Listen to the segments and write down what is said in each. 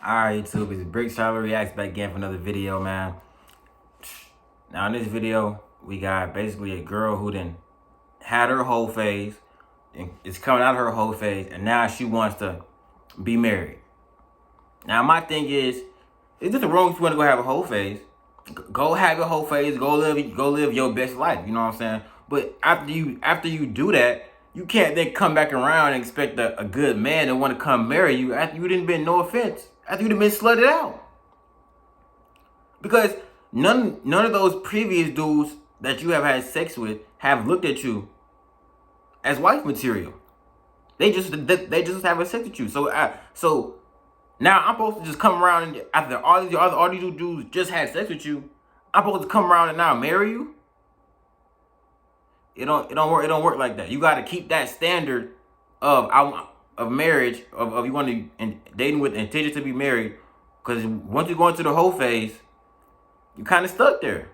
Alright, YouTube, it's Brick Charlotte Reacts back again for another video, man. Now, in this video, we got basically a girl who then had her whole phase, and it's coming out of her whole phase, and now she wants to be married. Now, my thing is this wrong if you want to go have a whole phase? Go have your whole phase, go live your best life, you know what I'm saying? But after you do that, you can't then come back around and expect a good man to want to come marry you after you didn't been, no offense, after you done been slutted out. Because none of those previous dudes that you have had sex with have looked at you as wife material. They just have sex with you. So now I'm supposed to just come around and after all these dudes just had sex with you, I'm supposed to come around and now marry you? It don't work like that. You got to keep that standard of marriage, of you want to and dating with intention to be married, because once you go into the whole phase, you kind of stuck there.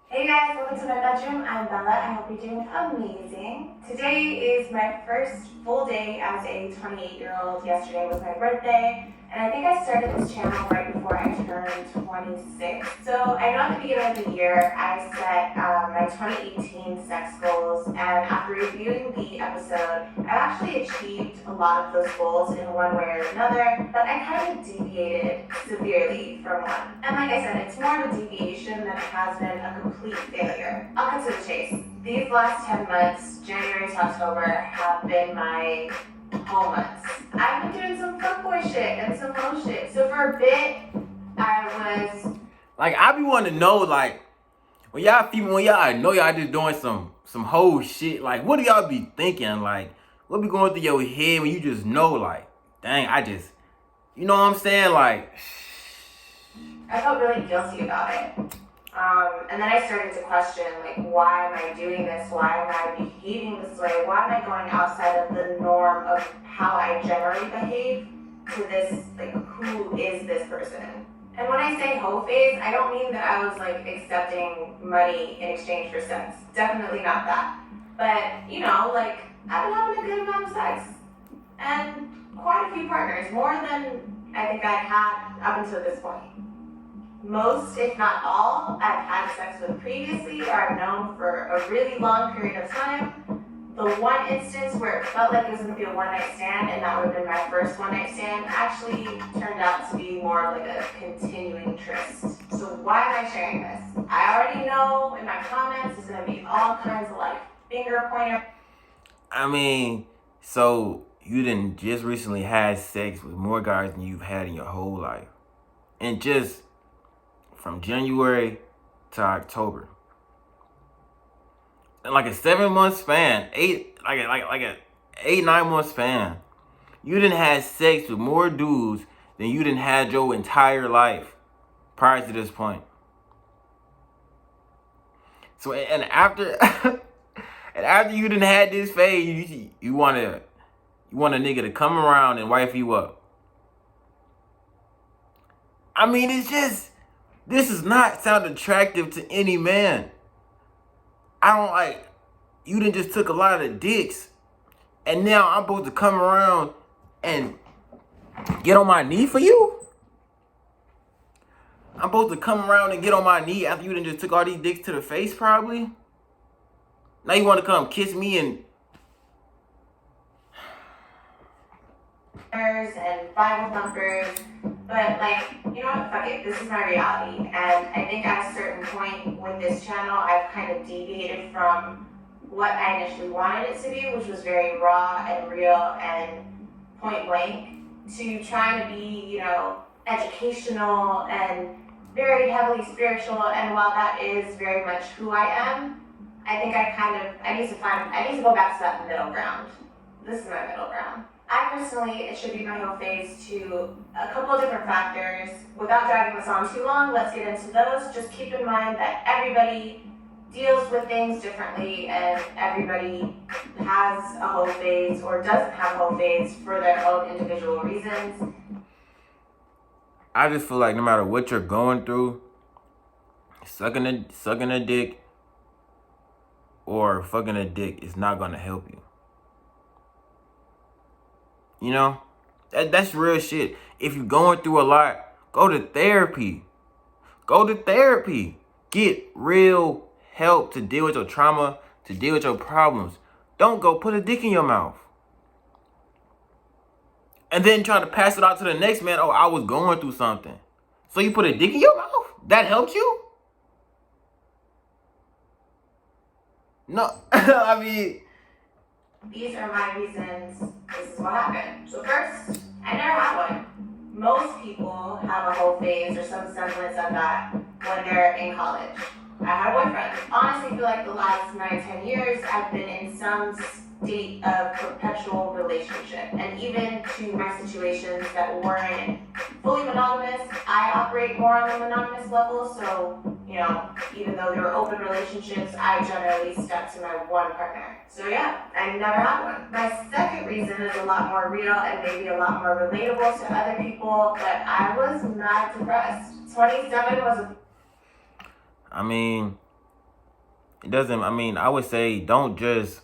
Hey guys, welcome to my bedroom. I'm Bella. I hope you're doing amazing. Today is my first full day as a 28-year-old. Yesterday was my birthday, and I think I started this channel right before I turned 26. So I know at the beginning of the year, I set my 2018 sex goals, and after reviewing the episode, I actually achieved a lot of those goals in one way or another, but I kind of deviated severely from one. And like I said, it's more of a deviation than it has been a complete failure. I'll cut to the chase. These last 10 months, January to October, have been my whole months. I've been doing some fuckboy shit and some hoe shit. So for a bit, I was like, I be wanting to know, like, when y'all know y'all just doing some whole shit, like, what do y'all be thinking? Like, what be going through your head when you just know, like, dang, you know what I'm saying? Like, I felt really guilty about it. And then I started to question, like, why am I doing this? Why am I behaving this way? Why am I going outside of the norm of how I generally behave to this, like, who is this person? And when I say hoe phase, I don't mean that I was, like, accepting money in exchange for sex. Definitely not that. But, you know, like, I've been having a good amount of sex. And quite a few partners, more than I think I'd had up until this point. Most, if not all, I've had sex with previously or I've known for a really long period of time. The one instance where it felt like it was going to be a one-night stand, and that would have been my first one-night stand, actually turned out to be more like a continuing tryst. So why am I sharing this? I already know in my comments there's going to be all kinds of like finger pointer. I mean, so you didn't just recently had sex with more guys than you've had in your whole life. And just from January to October, in like a 7-month span, 9-month span, you didn't have sex with more dudes than you didn't had your entire life prior to this point. So and after and after you didn't had this phase, you want a nigga to come around and wife you up. I mean, this does not sound attractive to any man. You done just took a lot of dicks, and now I'm supposed to come around and get on my knee for you? I'm supposed to come around and get on my knee after you done just took all these dicks to the face, probably? Now you want to come kiss me and Bible thumpers, but like, you know what, fuck it, this is my reality. And I think at a certain point with this channel, I've kind of deviated from what I initially wanted it to be, which was very raw and real and point blank, to trying to be, you know, educational and very heavily spiritual. And while that is very much who I am, I think I need to go back to that middle ground. This is my middle ground. I personally attribute my whole phase to a couple of different factors. Without dragging this on too long, let's get into those. Just keep in mind that everybody deals with things differently, and everybody has a whole phase or doesn't have a whole phase for their own individual reasons. I just feel like no matter what you're going through, sucking a dick or fucking a dick is not gonna help you. You know? That's real shit. If you're going through a lot, go to therapy. Go to therapy. Get real help to deal with your trauma, to deal with your problems. Don't go put a dick in your mouth. And then try to pass it out to the next man. Oh, I was going through something. So you put a dick in your mouth? That helped you? No. I mean, these are my reasons. This is what happened. So first, I never had one. Most people have a whole phase or some semblance of that when they're in college. I had a boyfriend. Honestly, I feel like the last 9-10 years, I've been in some state of perpetual relationship. And even to my situations that weren't fully monogamous, I operate more on the monogamous level. So, you know, even though there were open relationships, I generally stuck to my one partner. So yeah, I never had one. My second reason is a lot more real and maybe a lot more relatable to other people, but I was not depressed. 27 was a... I mean, I would say don't just,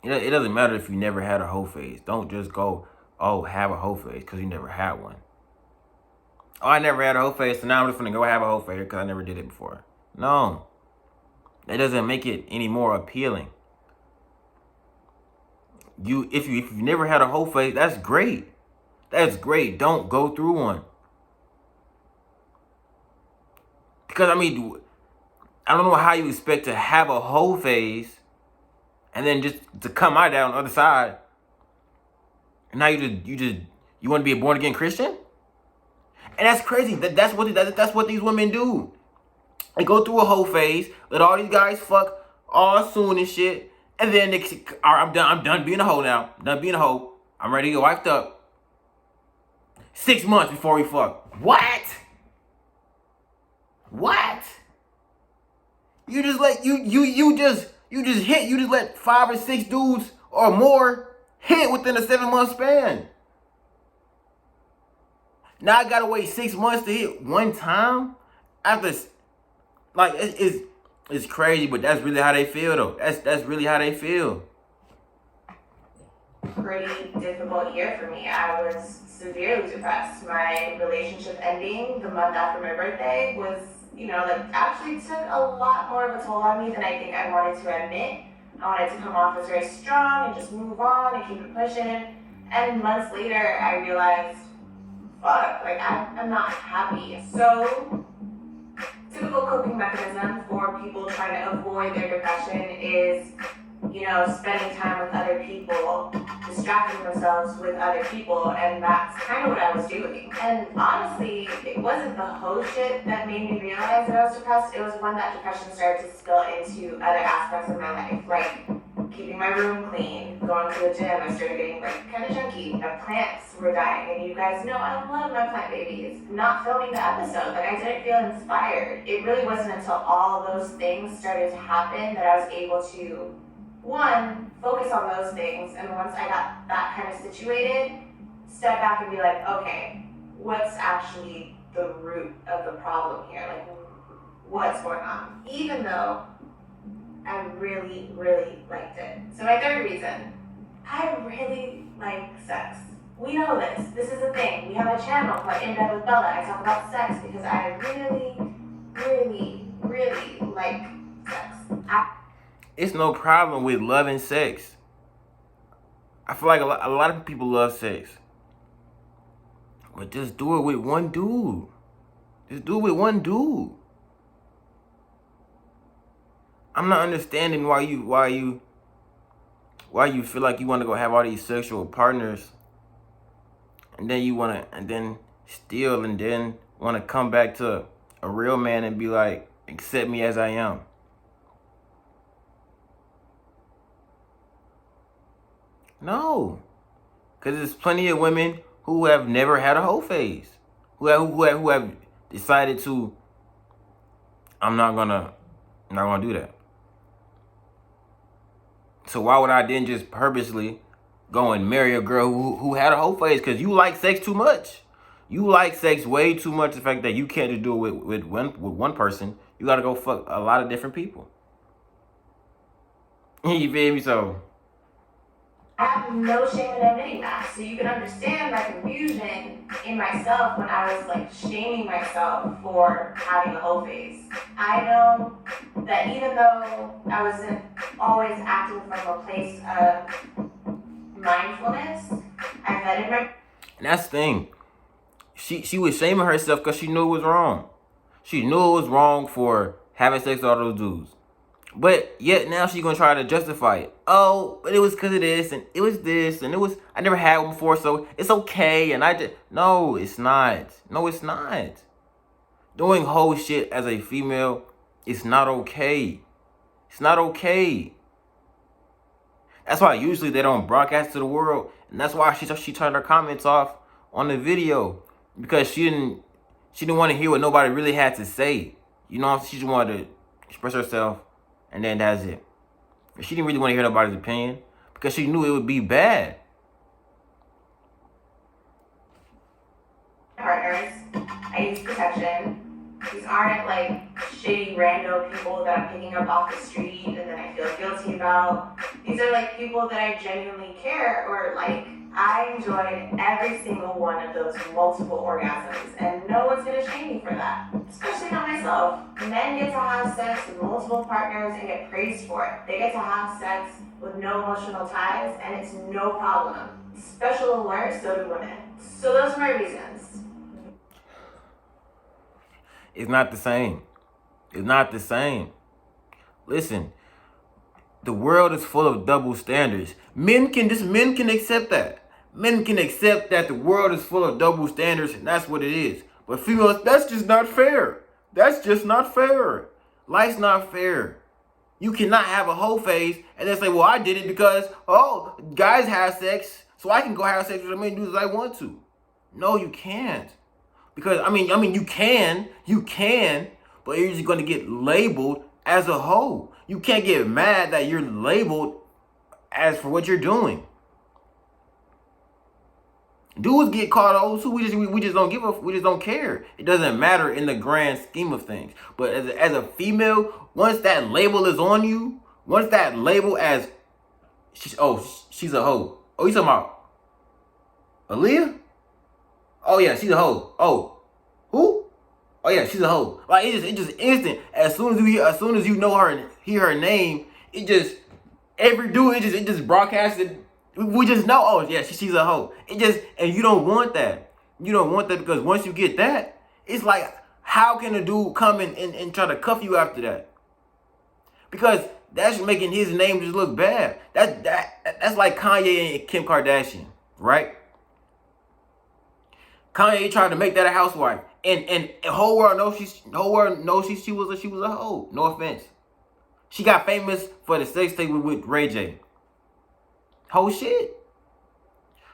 it doesn't matter if you never had a hoe phase. Don't just go, oh, have a hoe phase because you never had one. Oh, I never had a hoe phase, so now I'm just going to go have a hoe phase because I never did it before. No. That doesn't make it any more appealing. If you never had a hoe phase, that's great. That's great. Don't go through one. Because, I mean, I don't know how you expect to have a hoe phase and then just to come out down on the other side. And now you want to be a born again Christian? And that's crazy. That's what these women do. They go through a hoe phase, let all these guys fuck all soon and shit, and then they, all right, I'm done being a hoe now. I'm done being a hoe. I'm ready to get wiped up. 6 months before we fuck. What? What? You just let you just let 5 or 6 dudes or more hit within a 7-month span. Now I gotta wait 6 months to hit one time after, like, it's crazy, but that's really how they feel though. That's really how they feel. Pretty difficult year for me. I was severely depressed. My relationship ending the month after my birthday was, you know, like actually took a lot more of a toll on me than I think I wanted to admit. I wanted to come off as very strong and just move on and keep it pushing. And months later, I realized, fuck, like I'm not happy. So, typical coping mechanism for people trying to avoid their depression is, you know, spending time with other people, distracting themselves with other people, and that's kind of what I was doing. And honestly, it wasn't the whole shit that made me realize that I was depressed. It was when that depression started to spill into other aspects of my life, like keeping my room clean, going to the gym. I started getting like kind of junky. My plants were dying, and you guys know I love my plant babies. Not filming the episode, like I didn't feel inspired. It really wasn't until all those things started to happen that I was able to, one, focus on those things, and once I got that kind of situated, step back and be like, okay, what's actually the root of the problem here? Like, what's going on? Even though I really, really liked it. So my third reason, I really like sex. We know this. This is a thing. We have a channel called In Bed with Bella. I talk about sex because I really, really, really like sex. It's no problem with loving sex. I feel like a lot of people love sex. But just do it with one dude. Just do it with one dude. I'm not understanding why you feel like you want to go have all these sexual partners and then want to come back to a real man and be like, accept me as I am. No, because there's plenty of women who have never had a hoe phase, who have decided to, I'm not gonna do that. So why would I then just purposely go and marry a girl who had a hoe phase? Because you like sex too much. You like sex way too much. The fact that you can't just do it with one person, you gotta go fuck a lot of different people. You feel me? So have no shame in admitting that. So you can understand my confusion in myself when I was like shaming myself for having a hoe phase. I know that even though I wasn't always acting from a place of mindfulness, I vetted my. And that's the thing. She was shaming herself because she knew it was wrong. She knew it was wrong for having sex with all those dudes. But yet now she's gonna try to justify it. Oh, but it was because of this, and it was this, and it was I never had one before, so it's okay. And I just no, it's not. No, it's not. Doing whole shit as a female, it's not okay. It's not okay. That's why usually they don't broadcast to the world, and that's why she turned her comments off on the video because she didn't want to hear what nobody really had to say. You know, she just wanted to express herself, and then that's it. She didn't really want to hear nobody's opinion because she knew it would be bad. Partners, I use protection. These aren't like shitty rando people that I'm picking up off the street and then I feel guilty about. These are like people that I genuinely care or like. I enjoyed every single one of those multiple orgasms, and no one's gonna shame me for that, especially not myself. Men get to have sex with multiple partners and get praised for it. They get to have sex with no emotional ties, and it's no problem. Special alert, so do women. So those are my reasons. It's not the same. It's not the same. Listen, the world is full of double standards. Men can accept that. Men can accept that the world is full of double standards, and that's what it is. But females, that's just not fair. That's just not fair. Life's not fair. You cannot have a whole phase and then say, well, I did it because, oh, guys have sex, so I can go have sex with as many dudes as I want to. No, you can't. Because, I mean, you can, but you're just going to get labeled as a hoe. You can't get mad that you're labeled as for what you're doing. Dudes get caught hoes too. We just don't give a. We just don't care. It doesn't matter in the grand scheme of things. But as a female, once that label is on you, once that label as she's a hoe. Oh, you talking about Aaliyah? Oh yeah, she's a hoe. Oh, who? Oh yeah, she's a hoe. Like it just instant. As soon as you know her and hear her name, it just every dude it just broadcasted. We just know. Oh yeah, she's a hoe. And you don't want that. You don't want that because once you get that, it's like how can a dude come and try to cuff you after that? Because that's making his name just look bad. That's like Kanye and Kim Kardashian, right? Kanye tried to make that a housewife, and the whole world knows she was a hoe. No offense. She got famous for the sex tape with Ray J. Whole shit.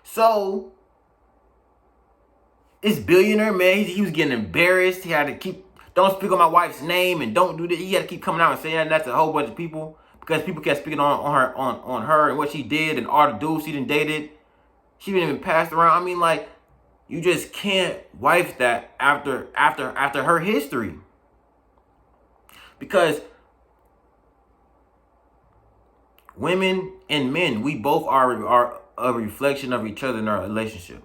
So this billionaire man, he was getting embarrassed. He had to keep don't speak on my wife's name and don't do this. He had to keep coming out and saying that to a whole bunch of people because people kept speaking on her and what she did and all the dudes she done dated. She didn't even pass around. I mean, like. You just can't wife that after her history. Because women and men, we both are a reflection of each other in our relationship.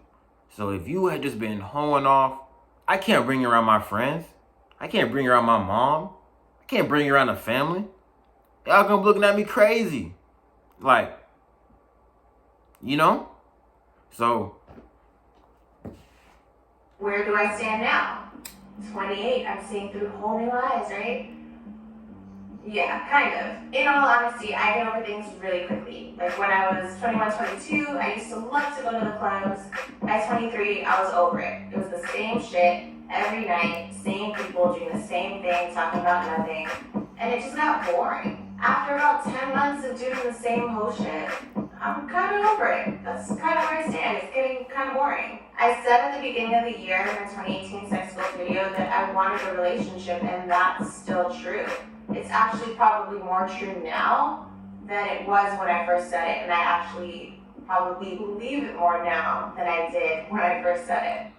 So if you had just been hoeing off, I can't bring you around my friends. I can't bring you around my mom. I can't bring you around the family. Y'all gonna be looking at me crazy. Like, you know? So where do I stand now? 28, I'm seeing through whole new eyes, right? Yeah, kind of. In all honesty, I get over things really quickly. Like when I was 21, 22, I used to love to go to the clubs. At 23, I was over it. It was the same shit every night, same people doing the same thing, talking about nothing. And it just got boring. After about 10 months of doing the same whole shit, I'm kind of over it. That's kind of where I stand. It's getting kind of boring. I said at the beginning of the year in my 2018 sex goals video that I wanted a relationship, and that's still true. It's actually probably more true now than it was when I first said it, and I actually probably believe it more now than I did when I first said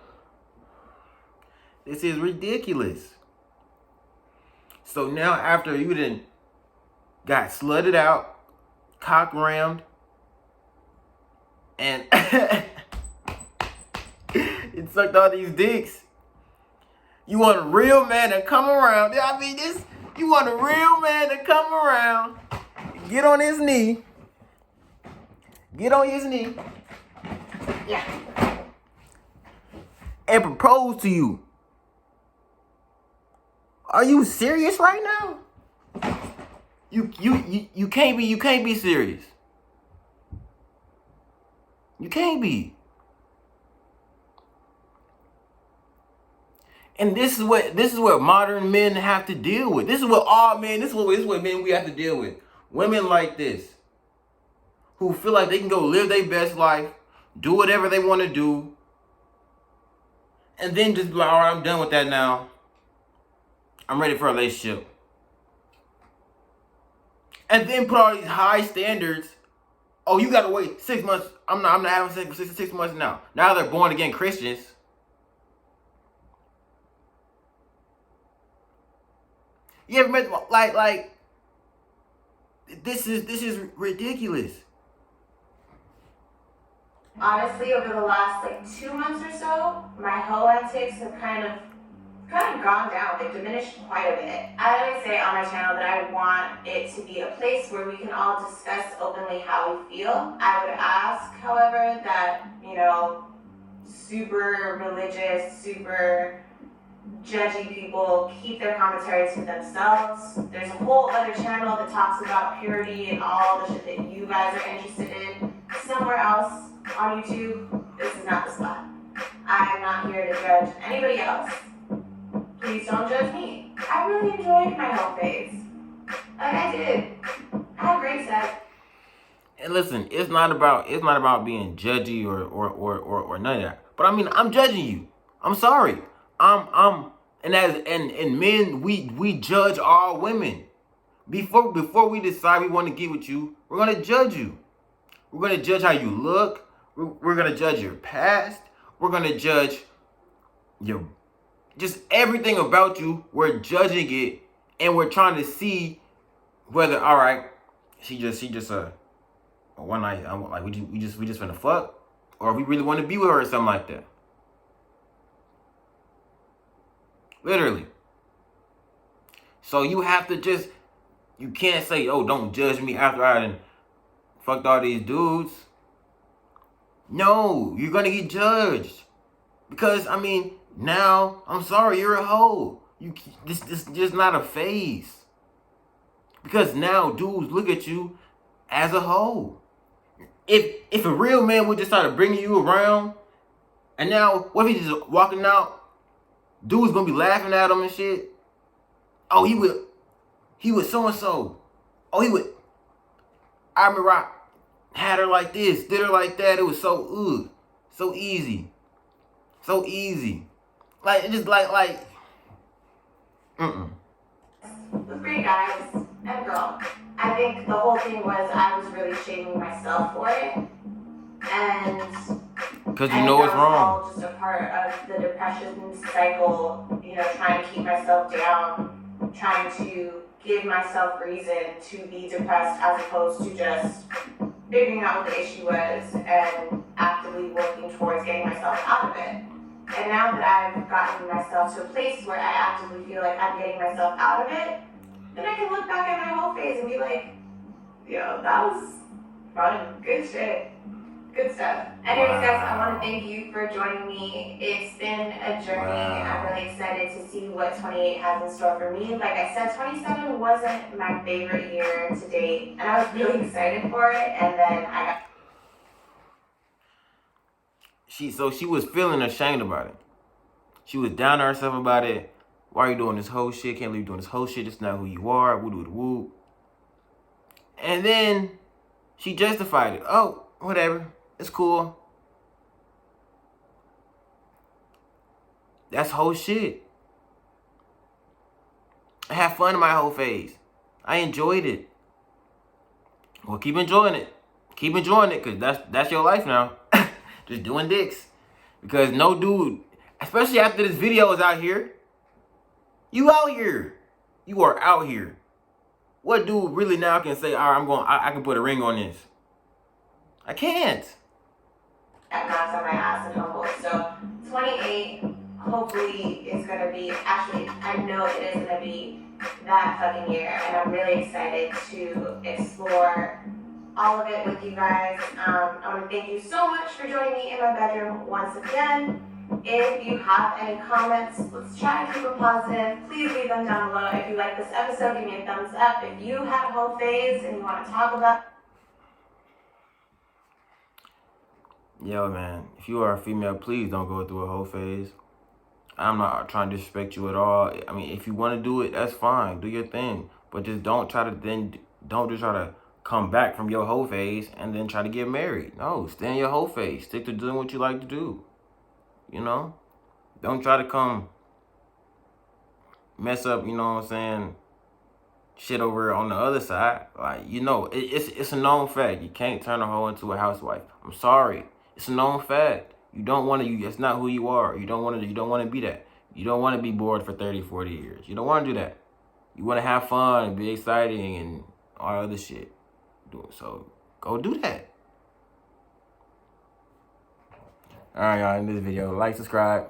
it. This is ridiculous. So now after you done got slutted out, cock rammed, And it sucked all these dicks. You want a real man to come around. I mean, you want a real man to come around, get on his knee. Get on his knee. Yeah. And propose to you. Are you serious right now? You can't be serious. You can't be. And this is what modern men have to deal with. This is what all men, this is what men we have to deal with. Women like this, who feel like they can go live their best life, do whatever they want to do, and then just be like, all right, I'm done with that now. I'm ready for a relationship. And then put all these high standards. Oh, you gotta wait 6 months. I'm not having sex for 6 months now. Now they're born again Christians. You ever met like this is ridiculous. Honestly, over the last 2 months or so, my hoe antics have kind of gone down. They've diminished quite a bit. I always say on my channel that I want it to be a place where we can all discuss openly how we feel. I would ask, however, that, super religious, super judgy people keep their commentary to themselves. There's a whole other channel that talks about purity and all the shit that you guys are interested in. Somewhere else on YouTube, this is not the spot. I am not here to judge anybody else. Please don't judge me. I really enjoyed my hoe phase. I did. I had great sex. And listen, it's not about being judgy or none of that. But I mean, I'm judging you. I'm sorry. And men, we judge all women. Before we decide we want to get with you, we're gonna judge you. We're gonna judge how you look. We're gonna judge your past. We're gonna judge your just everything about you. We're judging it, and we're trying to see whether, all right, she just a one night, like we just finna fuck, or if we really want to be with her or something like that. Literally. So you have to you can't say, oh, don't judge me after I done fucked all these dudes. No, you're gonna get judged. Because, I mean, now, I'm sorry, you're a hoe. This just not a phase. Because now dudes look at you as a hoe. If a real man would just start bringing you around, and now, what if he's just walking out, dude's gonna be laughing at him and shit. Oh, he was so-and-so. Oh, I remember I had her like this, did her like that. It was so easy. So easy. Like, it just like, With great guys and girl. I think the whole thing was I was really shaming myself for it. And because you know it's wrong. All just a part of the depression cycle, trying to keep myself down, trying to give myself reason to be depressed as opposed to just figuring out what the issue was and actively working towards getting myself out of it. And now that I've gotten myself to a place where I actively feel like I'm getting myself out of it, then I can look back at my whole phase and be like, yo, that was fun, good shit. Good stuff. Anyways, guys, I want to thank you for joining me. It's been a journey. I'm really excited to see what 28 has in store for me. Like I said, 27 wasn't my favorite year to date, and I was really excited for it, and then I got... She was feeling ashamed about it. She was down to herself about it. Why are you doing this whole shit? Can't believe you're doing this whole shit. It's not who you are. Woo. And then she justified it. Oh, whatever. It's cool. That's whole shit. I had fun in my whole phase. I enjoyed it. Well, keep enjoying it. Keep enjoying it, because that's your life now. Just doing dicks. Because no dude, especially after this video is out here, you out here. You are out here. What dude really now can say, all right, I can put a ring on this? I can't. max on my ass and humble. So 28 hopefully is gonna be, actually I know it is gonna be that fucking year, and I'm really excited to explore all of it with you guys. I want to thank you so much for joining me in my bedroom once again. If you have any comments, let's try to keep it positive. Please leave them down below. If you like this episode, give me a thumbs up. If you had a whole phase and you want to talk about, Yo, man, if you are a female, please don't go through a whole phase. I'm not trying to disrespect you at all. I mean, if you want to do it, that's fine. Do your thing. But just don't try to come back from your whole phase and then try to get married. No, stay in your whole phase. Stick to doing what you like to do. You know? Don't try to come mess up, you know what I'm saying, shit over on the other side. Like, you know, it's a known fact. You can't turn a hoe into a housewife. I'm sorry. It's a known fact. You don't want to, that's not who you are. You don't want to be that. You don't want to be bored for 30, 40 years. You don't want to do that. You want to have fun and be exciting and all other shit. So go do that. All right, y'all, in this video, like, subscribe.